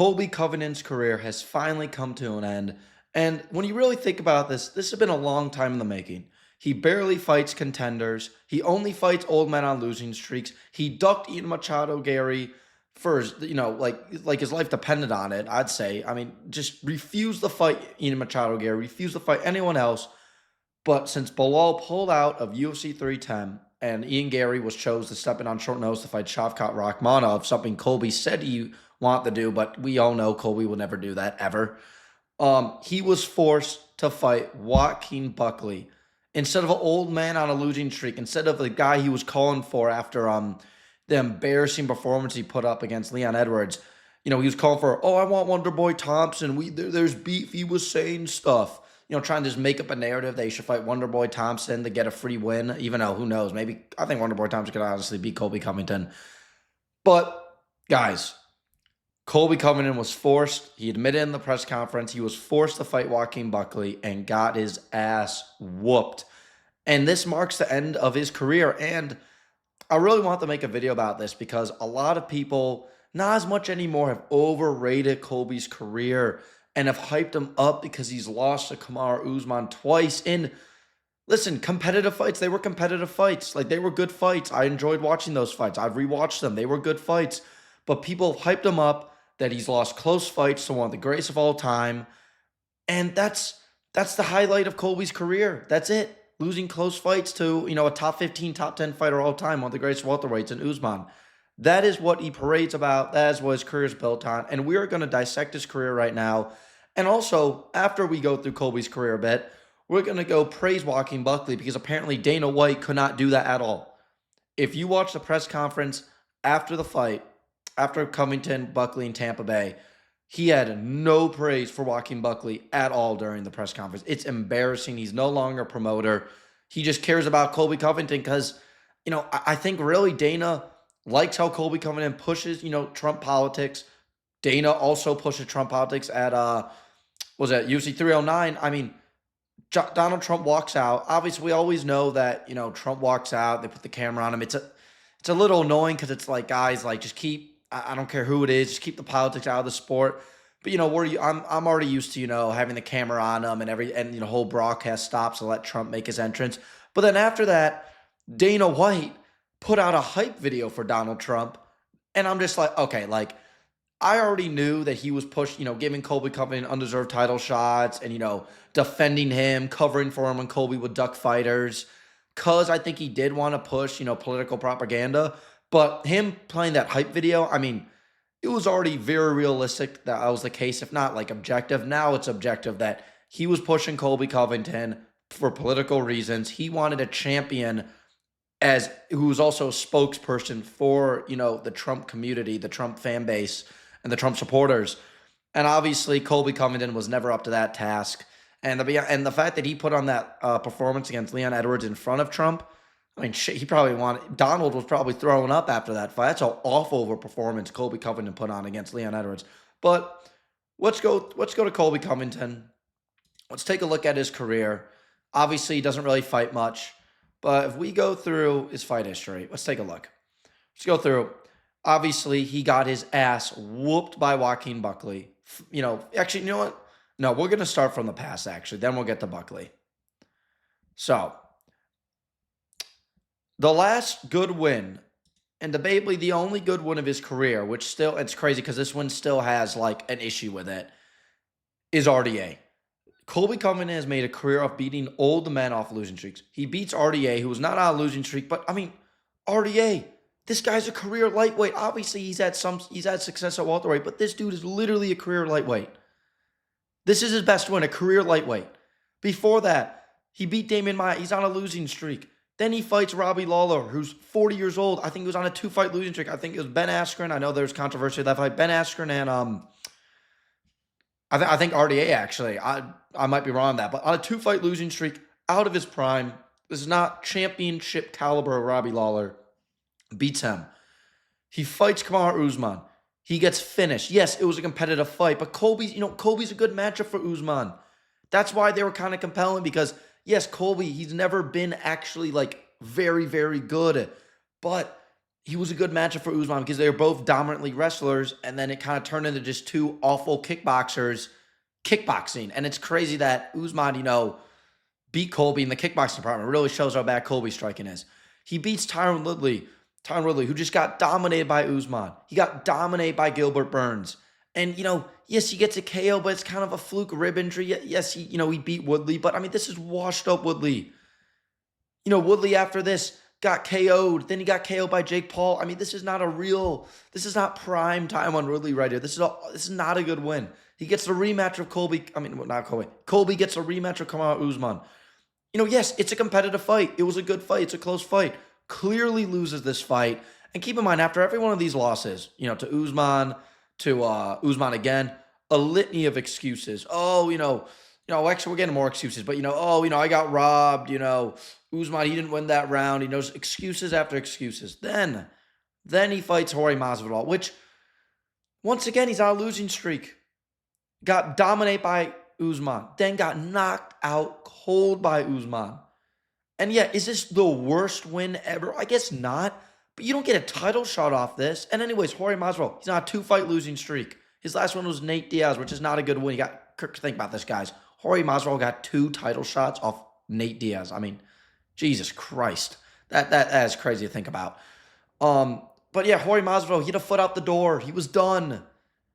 Colby Covington's career has finally come to an end. And when you really think about this, this has been a long time in the making. He barely fights contenders. He only fights old men on losing streaks. He ducked Ian Machado Gary for his, like his life depended on it, I'd say. I mean, just refused to fight Ian Machado Gary, refused to fight anyone else. But since Bilal pulled out of UFC 310 and Ian Gary was chose to step in on short notice to fight Shavkat Rakhmonov, something Colby said he wanted to do, but we all know Colby will never do that ever. He was forced to fight Joaquin Buckley instead of an old man on a losing streak, instead of the guy he was calling for after the embarrassing performance he put up against Leon Edwards. You know, he was calling for, oh, I want Wonderboy Thompson. There's beef. He was saying stuff. You know, trying to just make up a narrative that he should fight Wonderboy Thompson to get a free win, even though, who knows, maybe, I think Wonderboy Thompson could honestly beat Colby Covington. But, guys, Colby Covington was forced, he admitted in the press conference, he was forced to fight Joaquin Buckley and got his ass whooped. And this marks the end of his career. And I really want to make a video about this because a lot of people, not as much anymore, have overrated Colby's career and have hyped him up because he's lost to Kamaru Usman twice. And listen, competitive fights, they were competitive fights. Like, they were good fights. I enjoyed watching those fights. I've rewatched them. They were good fights. But people have hyped him up that he's lost close fights to one of the greatest of all time. And that's the highlight of Colby's career. That's it. Losing close fights to, you know, a top 15, top 10 fighter all time, one of the greatest welterweights in Usman. That is what he parades about. That is what his career is built on. And we are going to dissect his career right now. And also, after we go through Colby's career a bit, we're going to go praise Joaquin Buckley because apparently Dana White could not do that at all. If you watch the press conference after the fight, after Covington, Buckley, and Tampa Bay, he had no praise for Joaquin Buckley at all during the press conference. It's embarrassing. He's no longer a promoter. He just cares about Colby Covington because, you know, I think really Dana likes how Colby Covington pushes, you know, Trump politics. Dana also pushes Trump politics at, UFC 309. I mean, Donald Trump walks out. Obviously, we always know that, you know, Trump walks out. They put the camera on him. It's a little annoying because it's like, guys, like, just keep, I don't care who it is, just keep the politics out of the sport. But, you know, I'm already used to, you know, having the camera on him and you know, whole broadcast stops to let Trump make his entrance. But then after that, Dana White put out a hype video for Donald Trump. And I'm just like, okay, like, I already knew that he was pushed, you know, giving Colby Covington undeserved title shots and, you know, defending him, covering for him when Colby would duck fighters. Because I think he did want to push, you know, political propaganda. But him playing that hype video, I mean, it was already very realistic that was the case, if not like objective. Now it's objective that he was pushing Colby Covington for political reasons. He wanted a champion who was also a spokesperson for, you know, the Trump community, the Trump fan base, and the Trump supporters. And obviously, Colby Covington was never up to that task. And the fact that he put on that performance against Leon Edwards in front of Trump, I mean, shit, Donald was probably throwing up after that fight. That's an awful of a performance Colby Covington put on against Leon Edwards. But let's go to Colby Covington. Let's take a look at his career. Obviously, he doesn't really fight much. But if we go through his fight history, let's take a look. Let's go through. Obviously, he got his ass whooped by Joaquin Buckley. You know, actually, you know what? No, we're going to start from the past, actually. Then we'll get to Buckley. So, the last good win, and debatably the only good win of his career, which still, it's crazy because this one still has like an issue with it, is RDA. Colby Covington has made a career of beating old men off losing streaks. He beats RDA, who was not on a losing streak, but I mean, RDA, this guy's a career lightweight. Obviously, he's had success at welterweight, but this dude is literally a career lightweight. This is his best win, a career lightweight. Before that, he beat Damian Maia. He's on a losing streak. Then he fights Robbie Lawler, who's 40 years old. I think he was on a 2-fight losing streak. I think it was Ben Askren. I know there's controversy with that fight. Ben Askren and I think RDA, actually. I might be wrong on that. But on a 2-fight losing streak, out of his prime, this is not championship caliber Robbie Lawler. Beats him. He fights Kamaru Usman. He gets finished. Yes, it was a competitive fight, but Colby's a good matchup for Usman. That's why they were kind of compelling because, yes, Colby, he's never been actually like very, very good. But he was a good matchup for Usman because they were both dominantly wrestlers, and then it kind of turned into just two awful kickboxers kickboxing. And it's crazy that Usman, beat Colby in the kickboxing department. It really shows how bad Colby's striking is. He beats Tyron Woodley, who just got dominated by Usman. He got dominated by Gilbert Burns. And, yes, he gets a KO, but it's kind of a fluke rib injury. Yes, he beat Woodley, but I mean, this is washed up Woodley. Woodley after this got KO'd. Then he got KO'd by Jake Paul. I mean, this is not prime time on Woodley right here. This is not a good win. He gets the rematch of Colby. I mean, well, not Colby. Colby gets a rematch of Kamaru Usman. Yes, it's a competitive fight. It was a good fight. It's a close fight. Clearly loses this fight. And keep in mind, after every one of these losses, to Usman, to Usman again, a litany of excuses. Actually, we're getting more excuses, but I got robbed, Usman, he didn't win that round. He knows excuses after excuses. Then he fights Jorge Masvidal, which, once again, he's on a losing streak. Got dominated by Usman, then got knocked out cold by Usman. And yeah, is this the worst win ever? I guess not, but you don't get a title shot off this. And anyways, Jorge Masvidal, he's on a 2-fight losing streak. His last one was Nate Diaz, which is not a good win. You got to think about this, guys. Jorge Masvidal got 2 title shots off Nate Diaz. I mean, Jesus Christ. That is crazy to think about. But yeah, Jorge Masvidal, he had a foot out the door. He was done.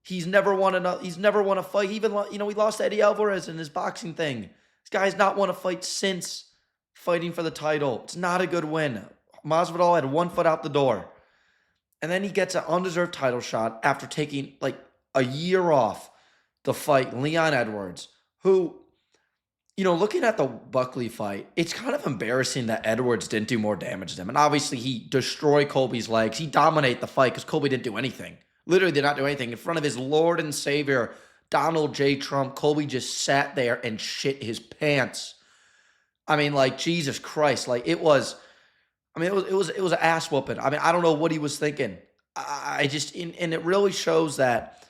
He's never won a fight. He lost to Eddie Alvarez in his boxing thing. This guy has not won a fight since fighting for the title. It's not a good win. Masvidal had 1 foot out the door. And then he gets an undeserved title shot after taking a year off to fight Leon Edwards, who, looking at the Buckley fight, it's kind of embarrassing that Edwards didn't do more damage to him. And obviously he destroyed Colby's legs. He dominated the fight because Colby didn't do anything. Literally did not do anything. In front of his Lord and Savior, Donald J. Trump, Colby just sat there and shit his pants. I mean, Jesus Christ. It was an ass whooping. I mean, I don't know what he was thinking. And it really shows that,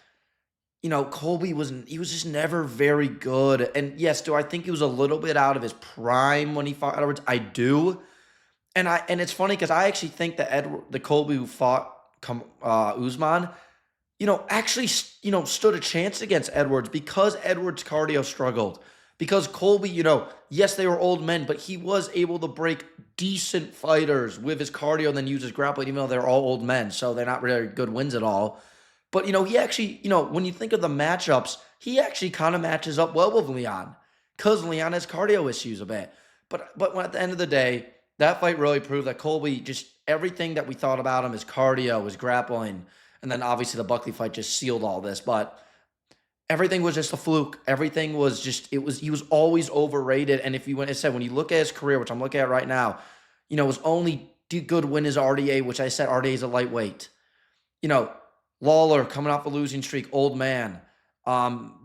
Colby was just never very good. And yes, do I think he was a little bit out of his prime when he fought Edwards? I do. And it's funny because I actually think that the Colby who fought Usman, actually, stood a chance against Edwards because Edwards' cardio struggled. Because Colby, yes, they were old men, but he was able to break decent fighters with his cardio and then use his grappling, even though they're all old men, so they're not really good wins at all. But, he actually, when you think of the matchups, he actually kind of matches up well with Leon because Leon has cardio issues a bit. But at the end of the day, that fight really proved that Colby, just everything that we thought about him, his cardio, his grappling, and then obviously the Buckley fight just sealed all this. But everything was just a fluke. Everything was just, he was always overrated. And when you look at his career, which I'm looking at right now, his only good win is RDA, which I said RDA is a lightweight. Lawler coming off a losing streak, old man.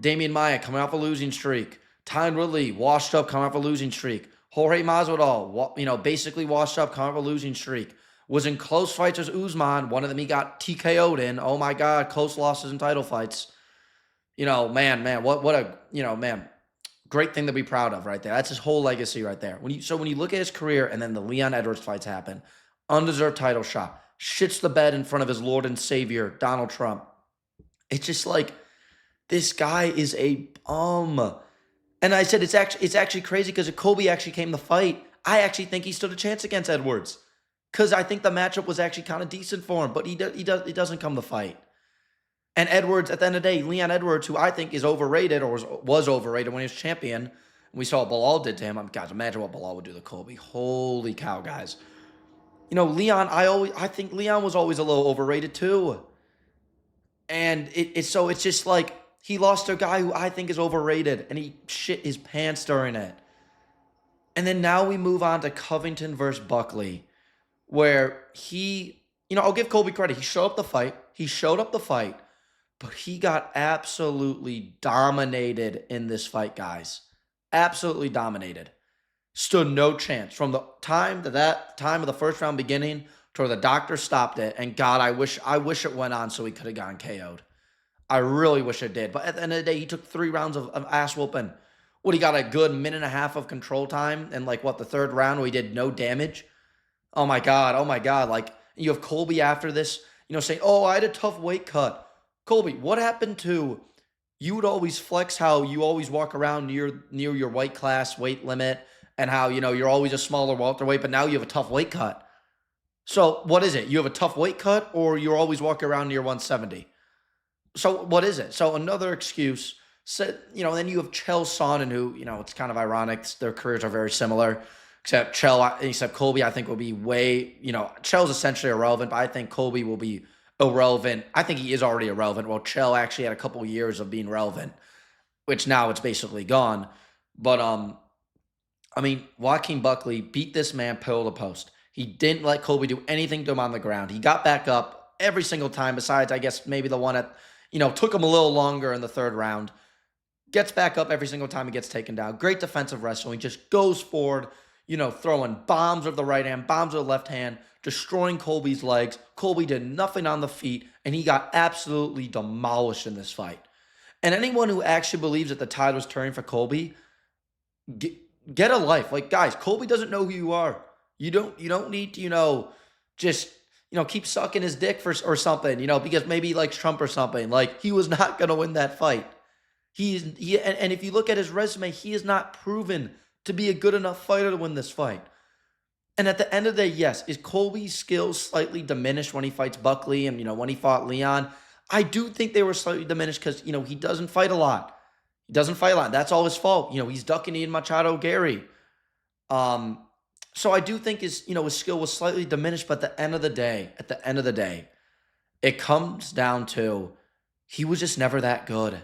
Damian Maia coming off a losing streak. Tyron Woodley washed up, coming off a losing streak. Jorge Masvidal, basically washed up, coming off a losing streak. Was in close fights with Usman. One of them he got TKO'd in. Oh my God, close losses in title fights. Man, great thing to be proud of right there. That's his whole legacy right there. When you look at his career and then the Leon Edwards fights happen, undeserved title shot, shits the bed in front of his Lord and Savior, Donald Trump. It's just this guy is a bum. And I said it's actually crazy because if Colby actually came to fight, I actually think he stood a chance against Edwards. Because I think the matchup was actually kind of decent for him, but he doesn't come to fight. And Edwards, at the end of the day, Leon Edwards, who I think is overrated or was overrated when he was champion, and we saw what Bilal did to him. Guys, imagine what Bilal would do to Colby. Holy cow, guys. Leon, I think Leon was always a little overrated too. And it's just he lost to a guy who I think is overrated, and he shit his pants during it. And then now we move on to Covington versus Buckley, where I'll give Colby credit. He showed up the fight, but he got absolutely dominated in this fight, guys. Absolutely dominated. Stood no chance from the time of the first round beginning to where the doctor stopped it. And God, I wish it went on so he could have gotten KO'd. I really wish it did. But at the end of the day, he took 3 rounds of ass whooping. He got a good minute and a half of control time, and the third round where he did no damage. Oh my God. And you have Colby after this, saying, "Oh, I had a tough weight cut." Colby, what happened to you would always flex how you always walk around near your weight class weight limit and how you're always a smaller welterweight, but now you have a tough weight cut. So what is it? You have a tough weight cut, or you're always walking around near 170? So what is it? So another excuse. So, then you have Chael Sonnen, who, it's kind of ironic. Their careers are very similar, except Colby, I think, will be way, Chael's essentially irrelevant, but I think Colby will be irrelevant. I think he is already irrelevant. Well, Chael actually had a couple years of being relevant, which now it's basically gone. But Joaquin Buckley beat this man pillar to post. He didn't let Colby do anything to him on the ground. He got back up every single time, besides, I guess, maybe the one at, took him a little longer in the third round. Gets back up every single time he gets taken down. Great defensive wrestling. Just goes forward, throwing bombs with the right hand, bombs with the left hand, destroying Colby's legs. Colby did nothing on the feet, and he got absolutely demolished in this fight. And anyone who actually believes that the tide was turning for Colby, get a life. Like, guys, Colby doesn't know who you are. You don't need to, just, keep sucking his dick or something, because maybe he likes Trump or something. Like, he was not going to win that fight. And if you look at his resume, he is not proven to be a good enough fighter to win this fight. And at the end of the day, yes, is Colby's skills slightly diminished when he fights Buckley and, when he fought Leon? I do think they were slightly diminished because, he doesn't fight a lot. He doesn't fight a lot. That's all his fault. He's ducking Ian Machado Gary. So I do think his skill was slightly diminished, but at the end of the day, it comes down to he was just never that good.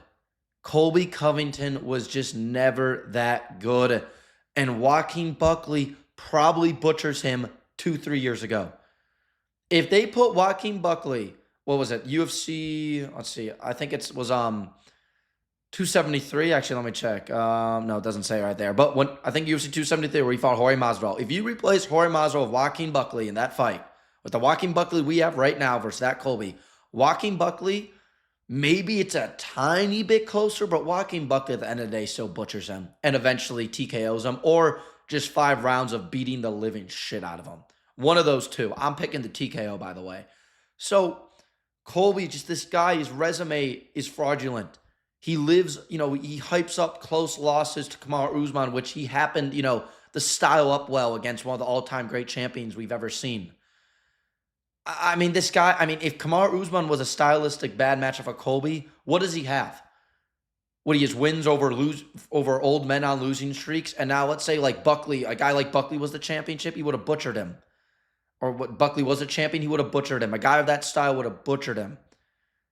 Colby Covington was just never that good. And Joaquin Buckley probably butchers him 2-3 years ago. If they put Joaquin Buckley, what was it? UFC, let's see. I think it was 273. Actually, let me check. No, it doesn't say right there. But I think UFC 273 where he fought Jorge Masvidal. If you replace Jorge Masvidal with Joaquin Buckley in that fight, with the Joaquin Buckley we have right now versus that Colby, Joaquin Buckley, maybe it's a tiny bit closer, but Joaquin Buckley at the end of the day still butchers him and eventually TKOs him, or just 5 rounds of beating the living shit out of him. One of those two. I'm picking the TKO, by the way. So Colby, just this guy, his resume is fraudulent. He lives, he hypes up close losses to Kamaru Usman, which he happened, to style up well against one of the all-time great champions we've ever seen. This guy, if Kamaru Usman was a stylistic bad matchup for Colby, what does he have? What, he has wins over old men on losing streaks? And now let's say like Buckley, a guy like Buckley was the championship, he would have butchered him. Or what, Buckley was a champion, he would have butchered him. A guy of that style would have butchered him.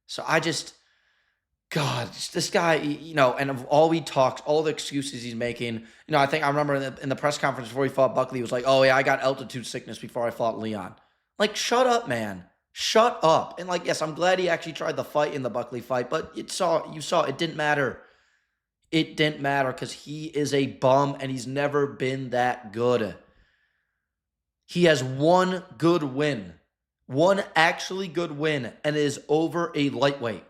So God, this guy, and of all he talks, all the excuses he's making, I think I remember in the press conference before he fought Buckley, he was like, "Oh yeah, I got altitude sickness before I fought Leon." Like, shut up, man. Shut up. And yes, I'm glad he actually tried the fight in the Buckley fight, but you saw it didn't matter. It didn't matter because he is a bum and he's never been that good. He has one good win. One actually good win, and it is over a lightweight.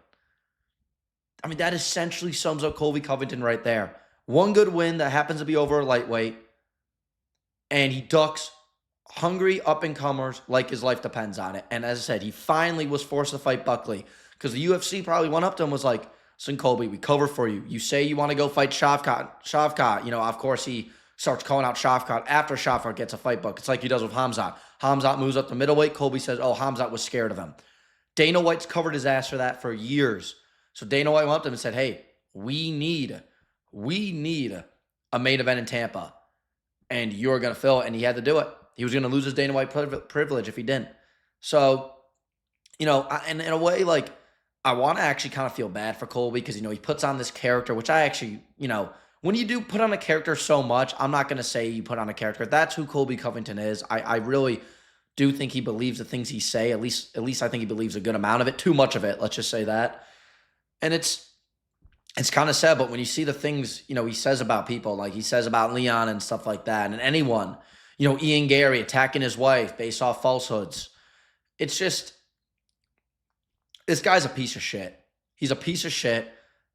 That essentially sums up Colby Covington right there. One good win that happens to be over a lightweight, and he ducks hungry up-and-comers like his life depends on it. And as I said, he finally was forced to fight Buckley because the UFC probably went up to him and was like, "Listen, Colby, we cover for you. You say you want to go fight Shavkat. Of course, he starts calling out Shavkat after Shavkat gets a fight book. It's like he does with Hamzat. Hamzat moves up to middleweight. Colby says, "Oh, Hamzat was scared of him." Dana White's covered his ass for that for years. So Dana White went up to him and said, "Hey, we need a main event in Tampa, and you're going to fill it." And he had to do it. He was going to lose his Dana White privilege if he didn't. So, and in a way, I want to actually kind of feel bad for Colby because, he puts on this character, which I actually, when you do put on a character so much, I'm not going to say you put on a character. That's who Colby Covington is. I really do think he believes the things he say. At least I think he believes a good amount of it. Too much of it, let's just say that. And it's kind of sad, but when you see the things, he says about people, like he says about Leon and stuff like that, and anyone, Ian Gary attacking his wife based off falsehoods. It's just, this guy's a piece of shit. He's a piece of shit.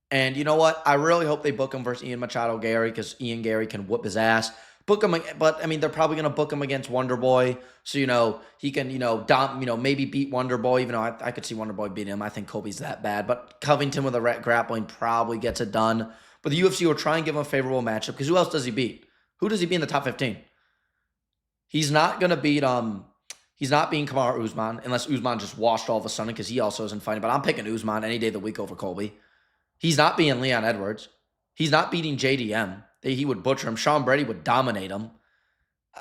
And you know what? I really hope they book him versus Ian Machado Gary because Ian Gary can whoop his ass. Book him, but I mean, they're probably going to book him against Wonder Boy, so he can maybe beat Wonder Boy. Even though I could see Wonder Boy beating him, I think Colby's that bad. But Covington with a grappling probably gets it done. But the UFC will try and give him a favorable matchup because who else does he beat? Who does he beat in the top 15? He's not going to beat He's not beating Kamaru Usman unless Usman just washed all of a sudden because he also isn't fighting. But I'm picking Usman any day of the week over Colby. He's not beating Leon Edwards. He's not beating JDM. He would butcher him. Sean Brady would dominate him.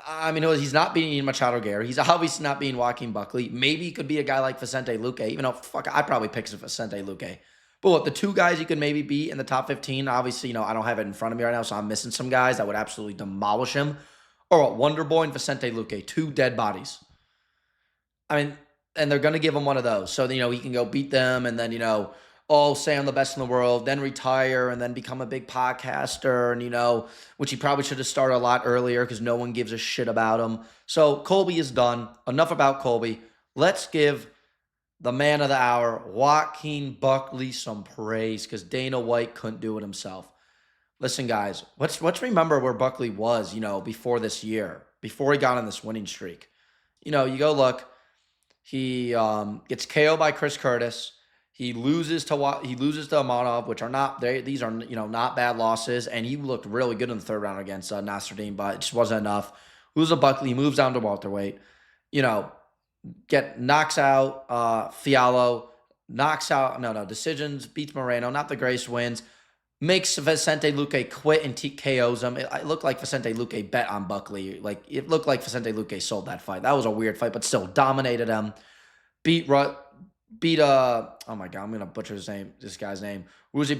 I mean, he's not beating Machado Guerrero. He's obviously not beating Joaquin Buckley. Maybe he could be a guy like Vicente Luque. Even though, I'd probably pick Vicente Luque. But what, the two guys he could maybe beat in the top 15, obviously, I don't have it in front of me right now, so I'm missing some guys that would absolutely demolish him. Or what, Wonder Boy and Vicente Luque, two dead bodies. I mean, and they're going to give him one of those. So, he can go beat them and then, say I'm the best in the world, then retire and then become a big podcaster and, which he probably should have started a lot earlier because no one gives a shit about him. So Colby is done. Enough about Colby. Let's give the man of the hour, Joaquin Buckley, some praise because Dana White couldn't do it himself. Listen, guys, let's remember where Buckley was, before this year, before he got on this winning streak. You go look. He gets KO'd by Chris Curtis. He loses to Amanov, which are not these are not bad losses, and he looked really good in the third round against Nasruddin, but it just wasn't enough. Loses to Buckley, he moves down to welterweight. Knocks out Fiallo, decisions, beats Moreno, not the greatest wins. Makes Vicente Luque quit and KOs him. It looked like Vicente Luque bet on Buckley. It looked like Vicente Luque sold that fight. That was a weird fight, but still dominated him. Oh my God, I'm gonna butcher this guy's name. Ruzi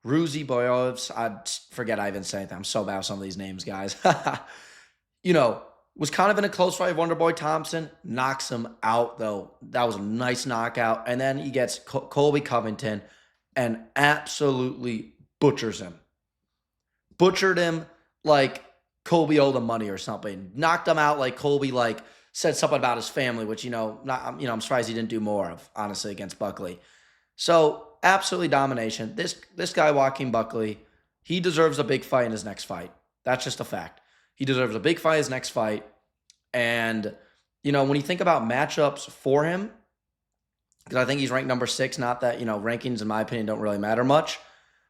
Boyovs. I forget I even say anything. I'm so bad with some of these names, guys. Was kind of in a close fight with Wonderboy Thompson. Knocks him out though. That was a nice knockout. And then he gets Colby Covington and absolutely butchers him. Butchered him like Colby owed him money or something. Knocked him out like Colby said something about his family, which I'm surprised he didn't do more of, honestly, against Buckley. So absolutely domination. This guy Joaquin Buckley, he deserves a big fight in his next fight. That's just a fact. He deserves a big fight in his next fight. And when you think about matchups for him, because I think he's ranked number 6. Not that, rankings, in my opinion, don't really matter much.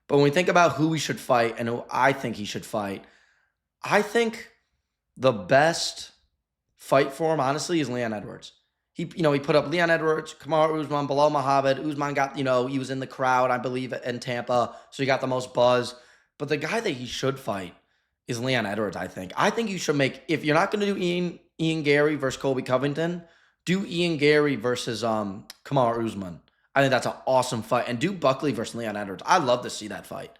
But when we think about who he should fight and who I think he should fight, I think the best fight for him, honestly, is Leon Edwards. He put up Leon Edwards, Kamaru Usman, Bilal Muhammad. Usman got, he was in the crowd, I believe, in Tampa, so he got the most buzz. But the guy that he should fight is Leon Edwards, I think. I think you should if you're not going to do Ian Gary versus Colby Covington, do Ian Gary versus Kamaru Usman. I think that's an awesome fight. And do Buckley versus Leon Edwards. I'd love to see that fight.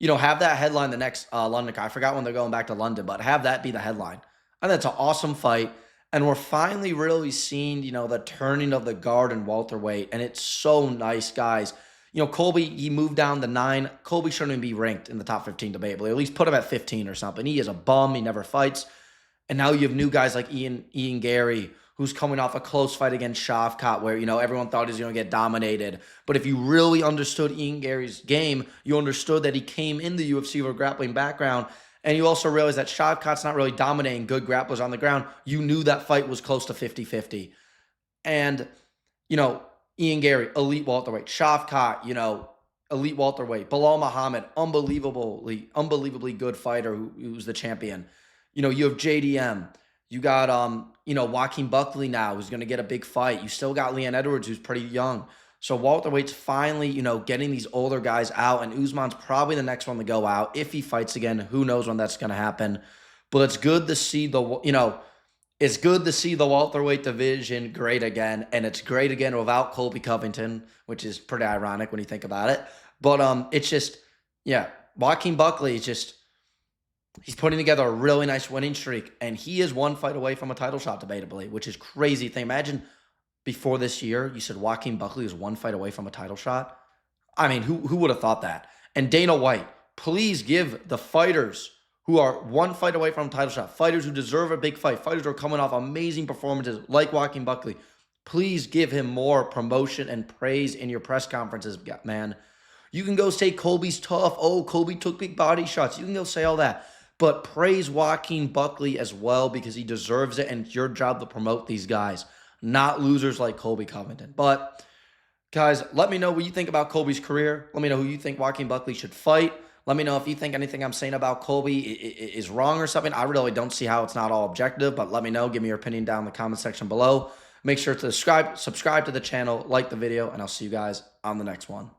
Have that headline the next London. I forgot when they're going back to London, but have that be the headline. I think that's an awesome fight. And we're finally really seeing, the turning of the guard in welterweight. And it's so nice, guys. Colby, he moved down to 9. Colby shouldn't even be ranked in the top 15 debatably. At least put him at 15 or something. He is a bum. He never fights. And now you have new guys like Ian Gary, who's coming off a close fight against Shavkat where, everyone thought he was going to get dominated. But if you really understood Ian Gary's game, you understood that he came in the UFC with a grappling background, and you also realized that Shavkat's not really dominating good grapplers on the ground. You knew that fight was close to 50-50. And, Ian Gary, elite welterweight. Shavkat, elite welterweight. Bilal Muhammad, unbelievably good fighter who's the champion. You have JDM. You got, Joaquin Buckley now, who's going to get a big fight. You still got Leon Edwards, who's pretty young. So welterweight's finally, getting these older guys out, and Usman's probably the next one to go out if he fights again. Who knows when that's going to happen? But it's good to see the welterweight division great again, and it's great again without Colby Covington, which is pretty ironic when you think about it. But it's just, Joaquin Buckley is just. He's putting together a really nice winning streak, and he is one fight away from a title shot, debatably, which is crazy thing. Imagine before this year, you said Joaquin Buckley is one fight away from a title shot. I mean, who would have thought that? And Dana White, please give the fighters who are one fight away from a title shot, fighters who deserve a big fight, fighters who are coming off amazing performances like Joaquin Buckley, please give him more promotion and praise in your press conferences, man. You can go say Colby's tough. Oh, Colby took big body shots. You can go say all that. but praise Joaquin Buckley as well because he deserves it, and it's your job to promote these guys, not losers like Colby Covington. But guys, let me know what you think about Colby's career. Let me know who you think Joaquin Buckley should fight. Let me know if you think anything I'm saying about Colby is wrong or something. I really don't see how it's not all objective, but let me know. Give me your opinion down in the comment section below. Make sure to subscribe to the channel, like the video, and I'll see you guys on the next one.